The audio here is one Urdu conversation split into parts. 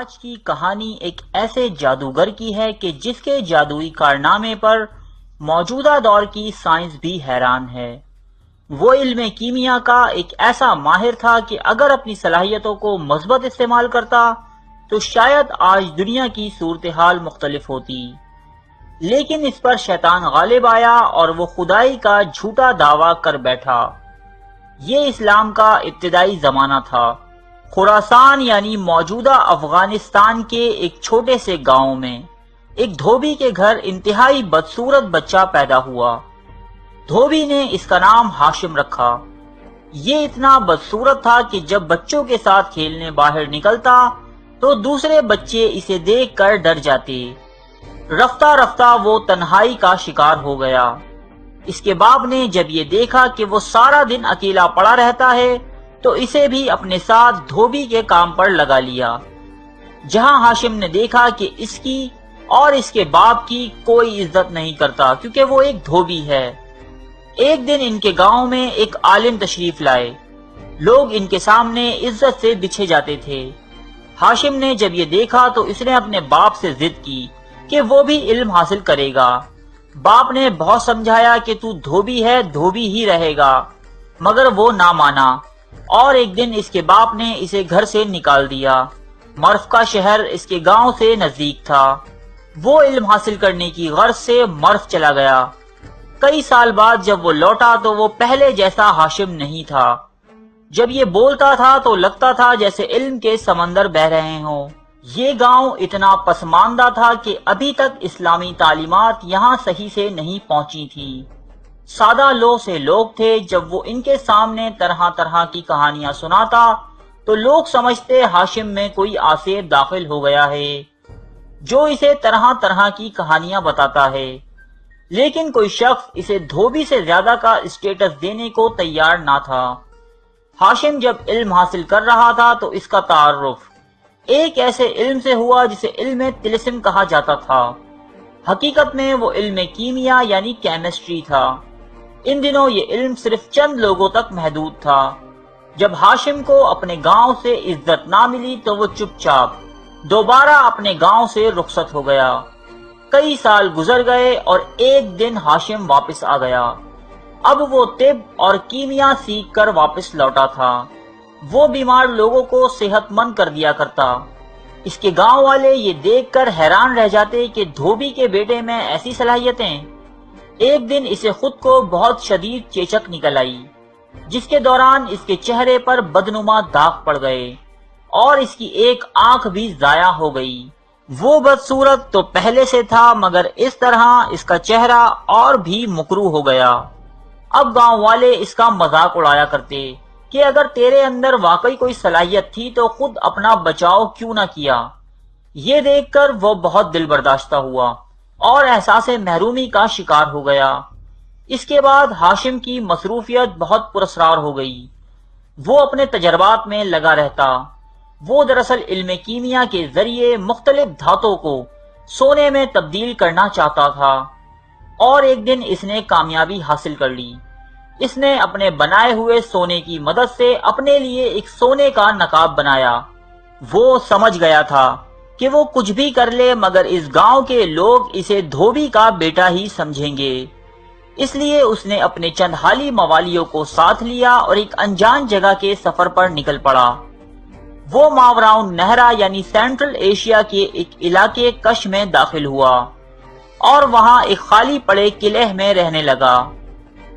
آج کی کہانی ایک ایسے جادوگر کی ہے کہ جس کے جادوئی کارنامے پر موجودہ دور کی سائنس بھی حیران ہے۔ وہ علم کیمیا کا ایک ایسا ماہر تھا کہ اگر اپنی صلاحیتوں کو مثبت استعمال کرتا تو شاید آج دنیا کی صورتحال مختلف ہوتی، لیکن اس پر شیطان غالب آیا اور وہ خدائی کا جھوٹا دعویٰ کر بیٹھا۔ یہ اسلام کا ابتدائی زمانہ تھا۔ خراسان یعنی موجودہ افغانستان کے ایک چھوٹے سے گاؤں میں ایک دھوبی کے گھر انتہائی بدصورت بچہ پیدا ہوا۔ دھوبی نے اس کا نام ہاشم رکھا۔ یہ اتنا بدصورت تھا کہ جب بچوں کے ساتھ کھیلنے باہر نکلتا تو دوسرے بچے اسے دیکھ کر ڈر جاتے۔ رفتہ رفتہ وہ تنہائی کا شکار ہو گیا۔ اس کے باپ نے جب یہ دیکھا کہ وہ سارا دن اکیلا پڑا رہتا ہے تو اسے بھی اپنے ساتھ دھوبی کے کام پر لگا لیا۔ جہاں ہاشم نے دیکھا کہ اس کی اور اس کے باپ کی کوئی عزت نہیں کرتا کیونکہ وہ ایک دھوبی ہے۔ ایک دن ان کے گاؤں میں ایک عالم تشریف لائے۔ لوگ ان کے سامنے عزت سے بچھے جاتے تھے۔ ہاشم نے جب یہ دیکھا تو اس نے اپنے باپ سے ضد کی کہ وہ بھی علم حاصل کرے گا۔ باپ نے بہت سمجھایا کہ تو دھوبی ہے، دھوبی ہی رہے گا، مگر وہ نہ مانا اور ایک دن اس کے باپ نے اسے گھر سے نکال دیا۔ مرف کا شہر اس کے گاؤں سے نزدیک تھا۔ وہ علم حاصل کرنے کی غرض سے مرف چلا گیا۔ کئی سال بعد جب وہ لوٹا تو وہ پہلے جیسا ہاشم نہیں تھا۔ جب یہ بولتا تھا تو لگتا تھا جیسے علم کے سمندر بہہ رہے ہوں۔ یہ گاؤں اتنا پسماندہ تھا کہ ابھی تک اسلامی تعلیمات یہاں صحیح سے نہیں پہنچی تھی۔ سادہ لوہ سے لوگ تھے۔ جب وہ ان کے سامنے طرح طرح کی کہانیاں سناتا تو لوگ سمجھتے ہاشم میں کوئی آصف داخل ہو گیا ہے جو اسے طرح طرح کی کہانیاں بتاتا ہے، لیکن کوئی شخص اسے دھوبی سے زیادہ کا اسٹیٹس دینے کو تیار نہ تھا۔ ہاشم جب علم حاصل کر رہا تھا تو اس کا تعارف ایک ایسے علم سے ہوا جسے علم طلسم کہا جاتا تھا۔ حقیقت میں وہ علم کیمیا یعنی کیمسٹری تھا۔ ان دنوں یہ علم صرف چند لوگوں تک محدود تھا۔ جب ہاشم کو اپنے گاؤں سے عزت نہ ملی تو وہ چپ چاپ دوبارہ اپنے گاؤں سے رخصت ہو گیا۔ کئی سال گزر گئے اور ایک دن ہاشم واپس آ گیا۔ اب وہ طب اور کیمیا سیکھ کر واپس لوٹا تھا۔ وہ بیمار لوگوں کو صحت مند کر دیا کرتا۔ اس کے گاؤں والے یہ دیکھ کر حیران رہ جاتے کہ دھوبی کے بیٹے میں ایسی صلاحیتیں۔ ایک دن اسے خود کو بہت شدید چیچک نکل آئی، جس کے دوران اس کے چہرے پر بدنما داغ پڑ گئے اور اس کی ایک آنکھ بھی ضائع ہو گئی۔ وہ بدصورت تو پہلے سے تھا مگر اس طرح اس کا چہرہ اور بھی مکروہ ہو گیا۔ اب گاؤں والے اس کا مذاق اڑایا کرتے کہ اگر تیرے اندر واقعی کوئی صلاحیت تھی تو خود اپنا بچاؤ کیوں نہ کیا۔ یہ دیکھ کر وہ بہت دل برداشتہ ہوا اور احساس محرومی کا شکار ہو گیا۔ اس کے بعد ہاشم کی مصروفیت بہت پراسرار ہو گئی۔ وہ اپنے تجربات میں لگا رہتا۔ وہ دراصل علم کیمیا کے ذریعے مختلف دھاتوں کو سونے میں تبدیل کرنا چاہتا تھا، اور ایک دن اس نے کامیابی حاصل کر لی۔ اس نے اپنے بنائے ہوئے سونے کی مدد سے اپنے لیے ایک سونے کا نقاب بنایا۔ وہ سمجھ گیا تھا کہ وہ کچھ بھی کر لے مگر اس گاؤں کے لوگ اسے دھوبی کا بیٹا ہی سمجھیں گے۔ اس لیے اس نے اپنے چند حالی موالیوں کو ساتھ لیا اور ایک انجان جگہ کے سفر پر نکل پڑا۔ وہ ماوراؤن نہرا یعنی سینٹرل ایشیا کے ایک علاقے کش میں داخل ہوا اور وہاں ایک خالی پڑے قلعے میں رہنے لگا۔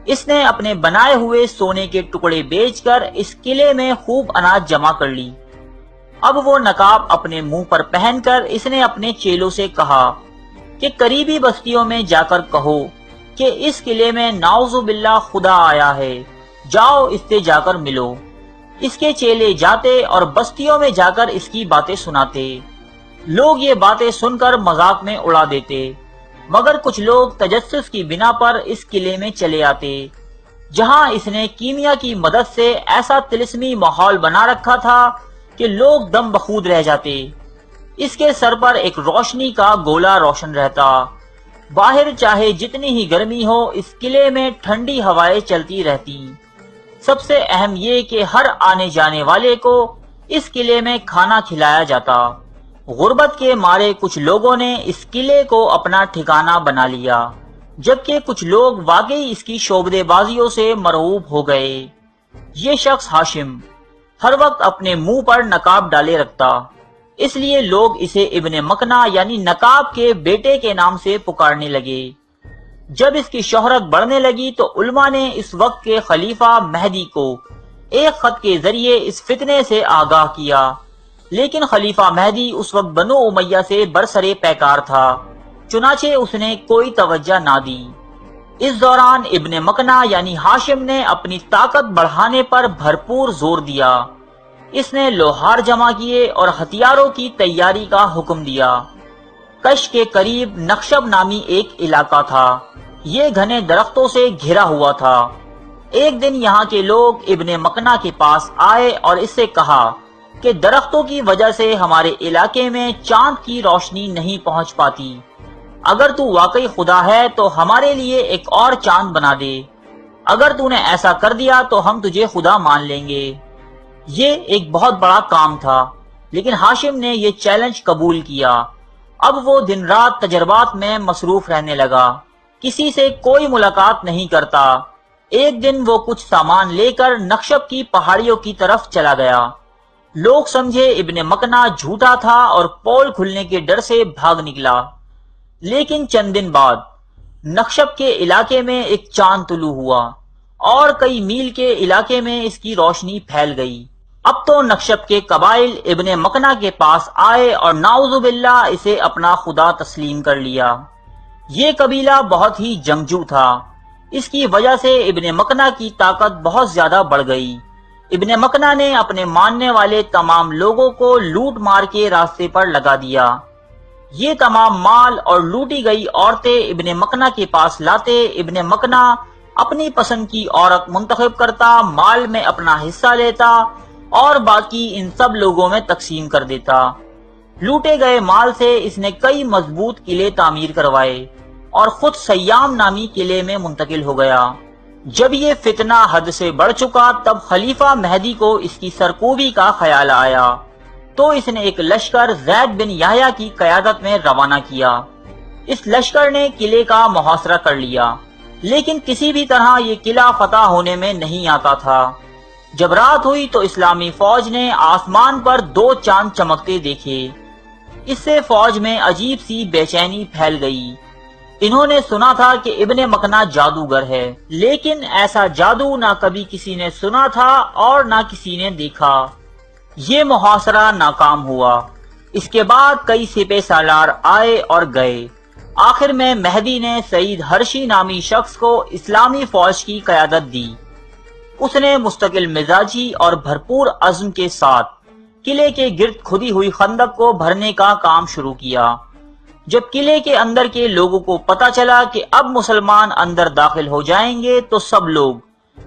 اس نے اپنے بنائے ہوئے سونے کے ٹکڑے بیچ کر اس قلعے میں خوب اناج جمع کر لی۔ اب وہ نقاب اپنے منہ پر پہن کر اس نے اپنے چیلوں سے کہا کہ قریبی بستیوں میں جا کر کہو کہ اس قلعے میں نعوذ باللہ خدا آیا ہے، جاؤ اس سے جا کر ملو۔ اس کے چیلے جاتے اور بستیوں میں جا کر اس کی باتیں سناتے۔ لوگ یہ باتیں سن کر مذاق میں اڑا دیتے، مگر کچھ لوگ تجسس کی بنا پر اس قلعے میں چلے آتے، جہاں اس نے کیمیا کی مدد سے ایسا طلسمی ماحول بنا رکھا تھا کہ لوگ دم بخود رہ جاتے۔ اس کے سر پر ایک روشنی کا گولا روشن رہتا۔ باہر چاہے جتنی ہی گرمی ہو اس قلعے میں ٹھنڈی ہوائیں چلتی رہتی۔ سب سے اہم یہ کہ ہر آنے جانے والے کو اس قلعے میں کھانا کھلایا جاتا۔ غربت کے مارے کچھ لوگوں نے اس قلعے کو اپنا ٹھکانہ بنا لیا، جبکہ کچھ لوگ واقعی اس کی شعبدے بازیوں سے مرعوب ہو گئے۔ یہ شخص ہاشم ہر وقت اپنے منہ پر نقاب ڈالے رکھتا، اس لیے لوگ اسے ابن مکنہ یعنی نقاب کے بیٹے کے نام سے پکارنے لگے۔ جب اس کی شہرت بڑھنے لگی تو علماء نے اس وقت کے خلیفہ مہدی کو ایک خط کے ذریعے اس فتنے سے آگاہ کیا، لیکن خلیفہ مہدی اس وقت بنو امیہ سے برسرے پیکار تھا، چنانچہ اس نے کوئی توجہ نہ دی۔ اس دوران ابن مکنہ یعنی ہاشم نے اپنی طاقت بڑھانے پر بھرپور زور دیا۔ اس نے لوہار جمع کیے اور ہتھیاروں کی تیاری کا حکم دیا۔ کش کے قریب نخشب نامی ایک علاقہ تھا، یہ گھنے درختوں سے گھرا ہوا تھا۔ ایک دن یہاں کے لوگ ابن مکنہ کے پاس آئے اور اس سے کہا کہ درختوں کی وجہ سے ہمارے علاقے میں چاند کی روشنی نہیں پہنچ پاتی، اگر تو واقعی خدا ہے تو ہمارے لیے ایک اور چاند بنا دے، اگر تو نے ایسا کر دیا تو ہم تجھے خدا مان لیں گے۔ یہ ایک بہت بڑا کام تھا، لیکن ہاشم نے یہ چیلنج قبول کیا۔ اب وہ دن رات تجربات میں مصروف رہنے لگا، کسی سے کوئی ملاقات نہیں کرتا۔ ایک دن وہ کچھ سامان لے کر نخشب کی پہاڑیوں کی طرف چلا گیا۔ لوگ سمجھے ابن مکنہ جھوٹا تھا اور پول کھلنے کے ڈر سے بھاگ نکلا، لیکن چند دن بعد نخشب کے علاقے میں ایک چاند طلوع ہوا اور کئی میل کے علاقے میں اس کی روشنی پھیل گئی۔ اب تو نخشب کے قبائل ابن مکنہ کے پاس آئے اور نعوذ باللہ اسے اپنا خدا تسلیم کر لیا۔ یہ قبیلہ بہت ہی جنگجو تھا، اس کی وجہ سے ابن مکنہ کی طاقت بہت زیادہ بڑھ گئی۔ ابن مکنہ نے اپنے ماننے والے تمام لوگوں کو لوٹ مار کے راستے پر لگا دیا۔ یہ تمام مال اور لوٹی گئی عورتیں ابن مکنہ کے پاس لاتے، ابن مکنہ اپنی پسند کی عورت منتخب کرتا، مال میں اپنا حصہ لیتا اور باقی ان سب لوگوں میں تقسیم کر دیتا۔ لوٹے گئے مال سے اس نے کئی مضبوط قلعے تعمیر کروائے اور خود سیام نامی قلعے میں منتقل ہو گیا۔ جب یہ فتنہ حد سے بڑھ چکا تب خلیفہ مہدی کو اس کی سرکوبی کا خیال آیا، تو اس نے ایک لشکر زید بن یحییٰ کی قیادت میں روانہ کیا۔ اس لشکر نے قلعے کا محاصرہ کر لیا، لیکن کسی بھی طرح یہ قلعہ فتح ہونے میں نہیں آتا تھا۔ جب رات ہوئی تو اسلامی فوج نے آسمان پر 2 چاند چمکتے دیکھے۔ اس سے فوج میں عجیب سی بے چینی پھیل گئی۔ انہوں نے سنا تھا کہ ابن مکنہ جادوگر ہے، لیکن ایسا جادو نہ کبھی کسی نے سنا تھا اور نہ کسی نے دیکھا۔ یہ محاصرہ ناکام ہوا۔ اس کے بعد کئی سپہ سالار آئے اور گئے۔ آخر میں مہدی نے سعید ہرشی نامی شخص کو اسلامی فوج کی قیادت دی۔ اس نے مستقل مزاجی اور بھرپور عزم کے ساتھ قلعے کے گرد کھدی ہوئی خندق کو بھرنے کا کام شروع کیا۔ جب قلعے کے اندر کے لوگوں کو پتا چلا کہ اب مسلمان اندر داخل ہو جائیں گے تو سب لوگ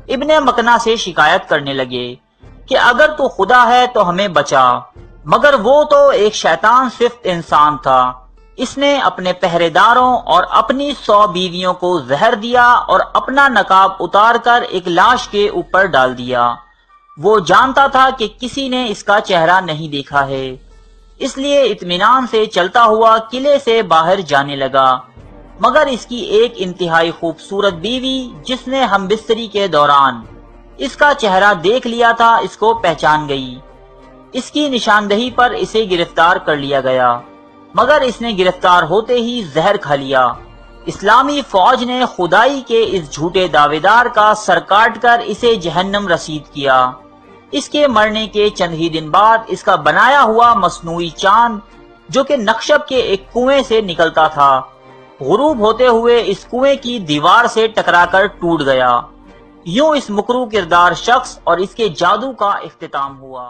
ابن مکنہ سے شکایت کرنے لگے کہ اگر تو خدا ہے تو ہمیں بچا، مگر وہ تو ایک شیطان صفت انسان تھا۔ اس نے اپنے پہرے داروں اور اپنی 100 بیویوں کو زہر دیا اور اپنا نقاب اتار کر ایک لاش کے اوپر ڈال دیا۔ وہ جانتا تھا کہ کسی نے اس کا چہرہ نہیں دیکھا ہے، اس لیے اطمینان سے چلتا ہوا قلعے سے باہر جانے لگا، مگر اس کی ایک انتہائی خوبصورت بیوی جس نے ہم بستری کے دوران اس کا چہرہ دیکھ لیا تھا اس کو پہچان گئی۔ اس کی نشاندہی پر اسے گرفتار کر لیا گیا، مگر اس نے گرفتار ہوتے ہی زہر کھا لیا۔ اسلامی فوج نے خدائی کے اس جھوٹے دعوے دار کا سر کاٹ کر اسے جہنم رسید کیا۔ اس کے مرنے کے چند ہی دن بعد اس کا بنایا ہوا مصنوعی چاند جو کہ نخشب کے ایک کنویں سے نکلتا تھا، غروب ہوتے ہوئے اس کنویں کی دیوار سے ٹکرا کر ٹوٹ گیا۔ یوں اس مکروہ کردار شخص اور اس کے جادو کا اختتام ہوا۔